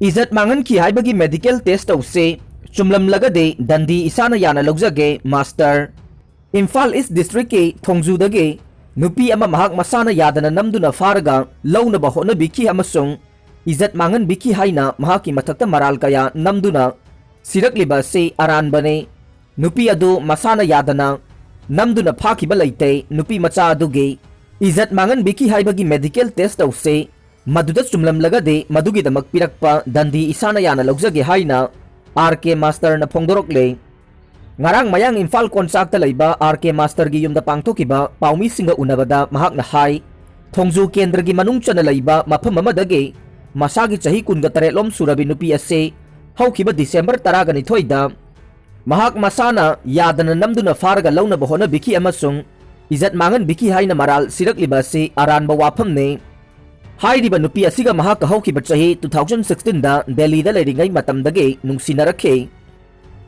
इज्जत मांगन की हाइबगी medical test तौसे चुमलम लगदे दंदी इसाना याना लौजगे मास्टर इम्फाल ईस्ट डिस्ट्रिक्ट के थोंगजुदगे नुपी अमा महाक मसाना यादना नमदुना फारगा लौनबा होनबिखी अमसुंग इज्जत मांगन बिखी हाइना महाकी मथक्ता मराल कया नमदुना सिरकलिबा से अरानबने नुपी अदु मसाना यादना नमदुना फाखिबा लैते नुपी मचा अदुगे इज्जत मांगन बिखी हाइबगी मेडिकल टेस्ट तौसे मदुदा चुमलम लगदे मदुगी दमक पिरकपा दंदी इसाना याना लौजगे हाइना आरके मास्टर न फोंदोरकले ngarang mayang imphal konsak ta leiba RK master gi yumda pangthokiba paumi singa unabada mahakna hai thongju kendra gi manung chana leiba mafam amadage masagi chahi kunga tare lom surabi nupi ase haukiba December 12 da mahak masana yadana namduna farga launa bahona biki amasung izat mangan biki haina maral sirakliba se aranba wafam ne hairiba nupi asiga mahak haukiba chahi 2016 da Delhi da leiringai matamdage nungsinarake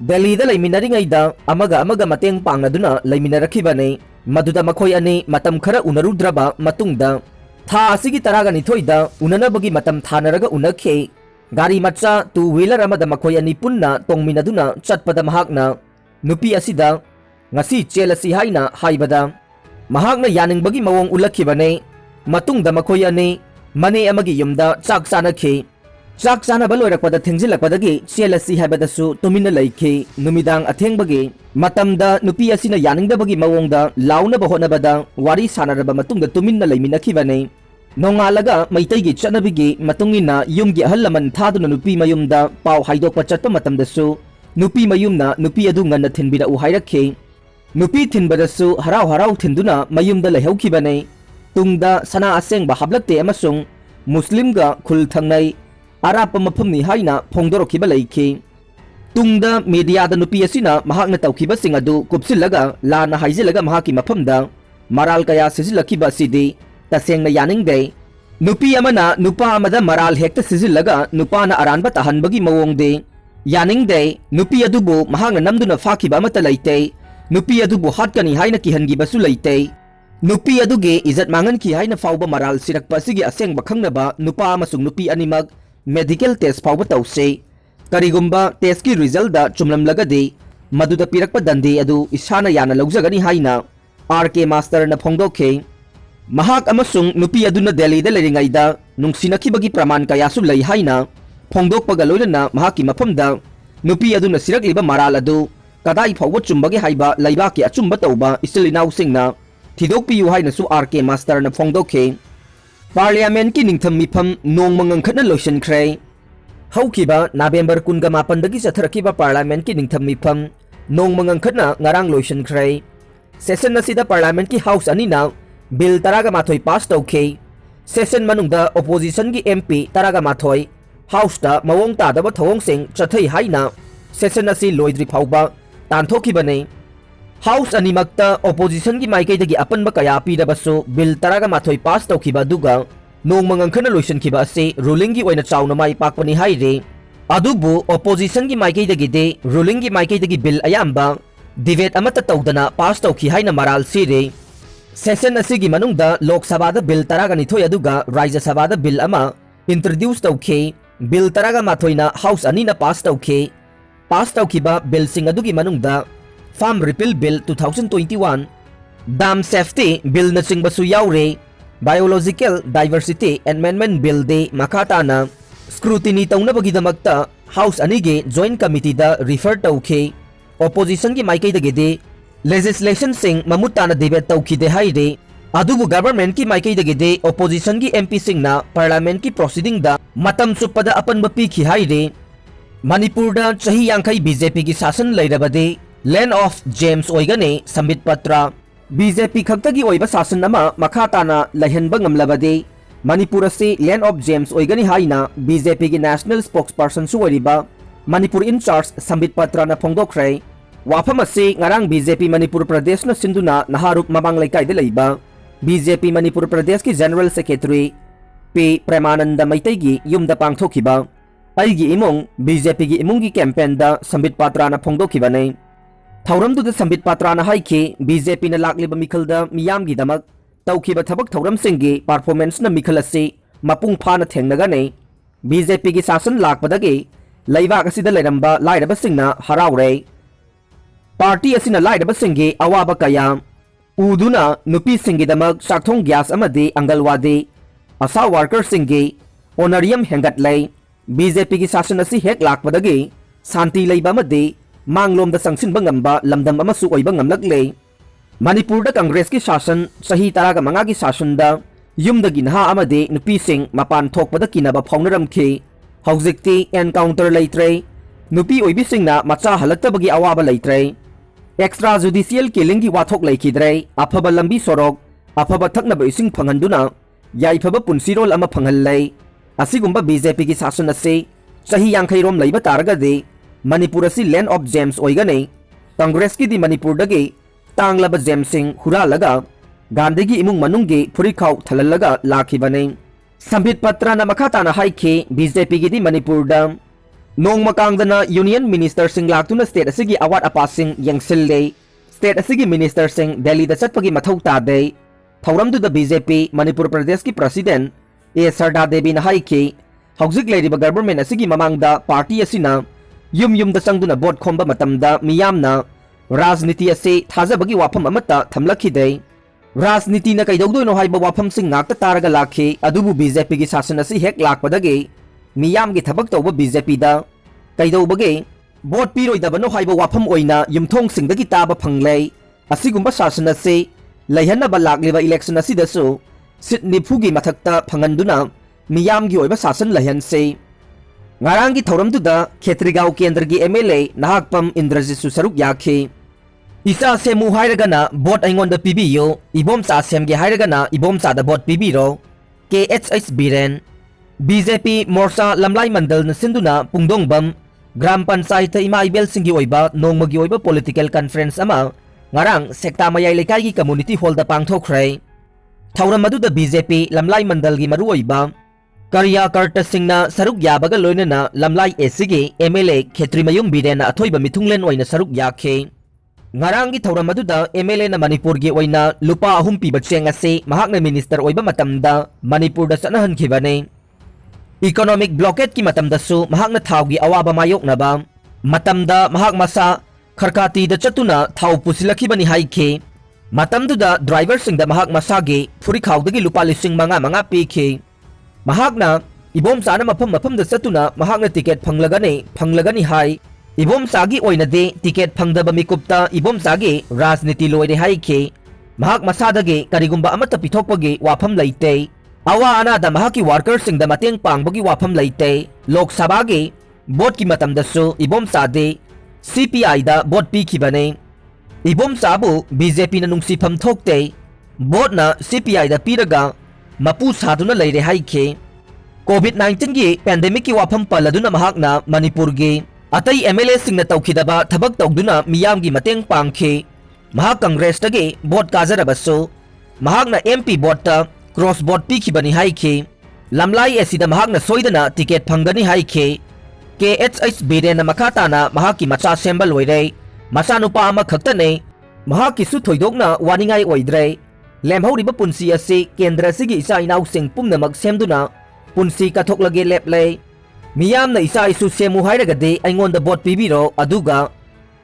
Delhi da laiminaringaida amaga mateng pangnaduna laiminarakhibane maduda makhoi ani matam khara unarudraba matungda tha asigi taraga nithoida unanabagi matam thanaraga unakhe gari macha two wheeler amada makhoi ani punna tongminaduna chatpada mahakna nupi asida ngasi chelasi haina haibada mahakna yaningbagi mawong ulakhibane matungda makhoi ani mane amagi yumda chak sanakhe Chak sana baloirakpada thengzilakpadagi chelasi haibadasu tumina laikhe numidang athengbagi matamda nupi asina yaningdabagi mawongda launa bahonabada wari sanaraba matungda tuminna laiminakhibane nongalaga maitaigi chanabigi matungina yumgi ahallaman thaduna nupi mayumda paw haidokpa chatpa matamdasu nupi mayumna nupi adu nganna thinbira u hairakhe nupi thinbadasu harau thinduna mayumda lehaukhibane tungda sana asengba hablakte amasung muslimga khul thangnai Arapa mafamni haina phongdorokhiba leikhi tungda media da nupi asina mahakna tawkhiba sing adu kupsilaga lana haijilaga mahaki mafamda maral kaya sijilakhiba sidi tasengna yaningde nupi amana nupa amada maral hekta sijilaga nupa na aranba tahanbagi mawongde yaningde nupi adubu mahakna namduna fakhiba amata leite nupi adubu hatkani haina kihangibasu leite nupi aduge izat mangan ki haina fawba maral sirakpa sigi asengba khangnaba nupa amasung nupi animak medical test fawba tawse karigumba test ki result da chumlam lagade maduda pirakpa dandi adu isana yana laujagani haina RK master na phongdokhe mahak amasung nupi aduna Delhi da leringaida nungsinakibagi praman kayasu lei haina phongdokpaga loina mahaki mafamda nupi aduna sirakliba maral adu kadai fawba chumbagi haiba leiba ki achumba tawba isilinau singna thidokpiyu haina su RK master na phongdokhe Parliament ki ningtham mifam nong mangang khana lotion khray haukiba November 18 dagi chatharakiba Parliament ki ningtham mifam nong mangang khana ngarang lotion khray session asida Parliament ki house ani na bill taraga mathoi pass tawkhe session manungda opposition ki MP taraga mathoi house ta mawong ta daba thawong sing chathai haina session asi loidri phawba tanthokibane House animakta opposition ki maikaidagi apanba kaya pidabasu bill taraga mathoi pass tawkhiba duga nong mangang khana lotion khiba ase ruling gi oina chawna mai pakpani haire adubu opposition ki maikaidagi de ruling gi maikaidagi bill ayamba debate amata tawdana pass tawkhi haina maral sire session asigi manungda lok sabha da bill taraga nithoi aduga rajya sabha da bill ama introduce tawkhe bill taraga mathoina house anina pass tawkhiba bill sing adugi manungda Farm Repeal Bill 2021 Dam Safety Bill na singbasu yaure Biological Diversity Amendment Bill de makatana scrutiny taunabagi damakta House anige Joint Committee da refer tawkhe opposition ki maikai dage de legislation sing mamutana debate tawkhi de haire adubu government ki maikai dage de opposition ki MP sing na parliament ki proceeding da matam chupada apan bapi ki haire Manipur da chahi yankai BJP ki sasan lairabade Land of James Oigane Sambit Patra BJP khagtagi oiba sasan ama makhatana lahenba ngamlabade Manipur ase Land of James Oigani haina BJP gi national spokesperson su oriba Manipur in charge Sambit Patra na phongdokre wafam ase ngarang BJP Manipur Pradesh na sinduna naharup mabang laikai de leiba BJP Manipur Pradesh ki General Secretary P Premananda Maitai gi yumda pangthokiba aigi imong BJP gi imong gi campaign da Sambit Patra na phongdokibane Thauram du da Sambit Patra na haike BJP na lakliba mikhalda miyam gi damak tawkhiba thabak thauram singgi performance na mikhal ase mapung phana thengnaga nei BJP की शासन लाकपदगी लैबाक असिदा लेरंबा लाइरबसिंगना हराउरे party असिना लाइरबसिंगी अवाबा कया उदुना नुपीसिंगीदमक चाकथोंग gas अमदी अंगलवादी आशा वर्कर्सिंगी ओनरियम हेंगटलै BJP की शासन असी हेक लाकपदगी शांति लैबा अमदी मांगलोमदा संगसिनबा ngamba लमदम अमसु ओइबा ngamlakle Manipur Congress की शासन सही तरह मंगा की शासन युमदगी नहा अमदे नुपीसिंग मपान थोकपद किनबा फाउनरमखि हौजिक्ति एनकाउंटर लेत्रे नुपी ओइबिसिंगना मचा हलक्तबगी अवाबा लेत्रे एक्स्ट्रा जुडिशियल किलिंग की वाथोक लेखिद्रे अफब लंबी सोरोक अफब थकनब इसिंग फंगंदुना याइफब पुनसिरोल अमा फंगल्लै असिगुंबा BJP की शासन असे सही यांखैरोम लैबा तारगदे मणिपुर असी लैंड ऑफ जेम्स ओइगने कांग्रेस की दी मणिपुर दगे तांगलब जेम्सिंग हुरालगा गांधी की इमुंग मनुंगी फुरिखाउ थललगा लाखिबने संबित पत्र न मखाताना हाइखे BJP की दी मणिपुर दा नोंग मकांगदना यूनियन मिनिस्टर सिंह लाक्तुना स्टेट असिगी अवार्ड अपासिंग यंगसिल्ले स्टेट असिगी मिनिस्टर सिंह दिल्ली दा चटपगी मथौ तादे थौरमदुदा BJP मणिपुर प्रदेश की प्रेसिडेंट ए सरदा देवी ना हाइखे हौजिक लेरिबा गवर्नमेंट असिगी ममांगदा पार्टी असिना युम युम दा संगदुना बोट खोंबा मतमदा मियामना राजनीति असे थाजबगी वाफम अमता थमलखिदे राजनीति न कैदौदोनो हाइबा वाफम सिंग नाक्ता तारगा लाखे अदुबु BJP की शासन असी हेक लाकपदगे मियाम की थबक तौबा BJP दा कैदौबगे बोट पिरोइदबनो हाइबा वाफम ओइना युमथोंग सिंगदगी ताबा फंगलै असिगुंबा शासन असे लैहन्नबा लाक्लिबा इलेक्शन असिदसु सिट निफुगी मथक्ता फंगंदुना मियाम की ओइबा शासन लैहनसे ngarang की थौरमदुदा खेत्रीगांव केंद्र की MLA नाहकपम इंद्रजित सरुक याखे इसा सेमु हाइरगना बोट अइंगोंदा पिबियो इबोमचा सेमगे हाइरगना इबोमचा दा बोट पिबिरो KHH बिरेन BJP मोर्चा लमलाई मंडल न सिंधुना पुंगदोंगबम ग्राम पंचायत इमा इबेल सिंगी ओइबा नोंगमगी ओइबा पॉलिटिकल कॉन्फ्रेंस अमा ngarang सेक्टा मयाई लेकाई की कम्युनिटी हॉल दा पांगथोखरै थौरम मदुदा BJP लमलाई मंडल की मरु ओइबा करिया कर्ट सिंगना सरुक याबगा लोइनना लमलाई एसिगे MLA खेत्रीमयुम बिरेन अथोइबा मिथुंगलेन ओइना सरुक याखे ngarang की थौरम मदुदा MLA ना मणिपुर की ओइना लुपा अहुम पीबा चेंग असे महाकना मिनिस्टर ओइबा मतमदा मणिपुर दा चनहनखिबने इकोनॉमिक ब्लॉकेट की मतमदसु महाकना थाव की अवाबा मायोकनबा मतमदा महाक मसा खरकाती दा चतुना थाव पुसिलखिबनि हाइखे मतमदुदा ड्राइवर सिंगदा महाक मसागे फुरिखाउदगी लुपा लिसिंग मंगा पीखे महाकना इबोमचाना मफम दा चतुना महाकना टिकेट फंगलगनी हाई इबोमचागी ओइनदे टिकेट फंगदबा मिकुप्ता इबोमचागे राजनीति लोइरे हाइखे महाक मसादगे करिगुंबा अमता पिथोकपगे वाफम लैते अवा अनादा महाकी वर्कर सिंगदा मतेंग पांगबगी वाफम लैते लोक सभागे बोट की मतमदसु इबोमचादे CPI दा बोट पीखिबने इबोमचाबु BJP ना नुंगसिफम थोकते बोट ना CPI दा पीरगा मपू साधुना लैरे हाइखे COVID-19 की पेंडेमिक की वाफम पलदुना महाकना मणिपुर की अतई MLA सिंगना तौखिदबा थबक तौदुना मियाम की मतेंग पांखे महाक कांग्रेस तगे बोट काजरबसु महाकना MP बोट ता cross boat पीखिबनि हाइखे लमलाई एसिदा महाकना सोइदना ticket फंगनी हाइखे KHH villain मखाताना महाकी मचा सेंबल लोइरे मचानुपा अमा खक्तने महाकीसु थोइदोकना वानिंगाई ओइद्रे लेमहौरिबा पुंसी असे केंद्र असिगी इसा इनाउ सिंग पुमनमक सेमदुना पुंसी कथोकलगे लेपले मियामना इसा इसु सेमु हाइरगदे अइंगोंदा बोट पिबिरो अदुगा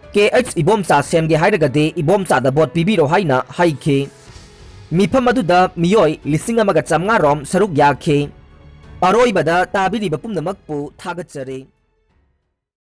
KH इबोमचा सेमगे हाइरगदे इबोमचा दा बोट पिबिरो हाइना हाइखे मिफम अदुदा मियोय लिसिंग अमगा चमगा रोम सरुक याखे अरोइबदा ताबिरिबा पुमनमकपु थागतचरे।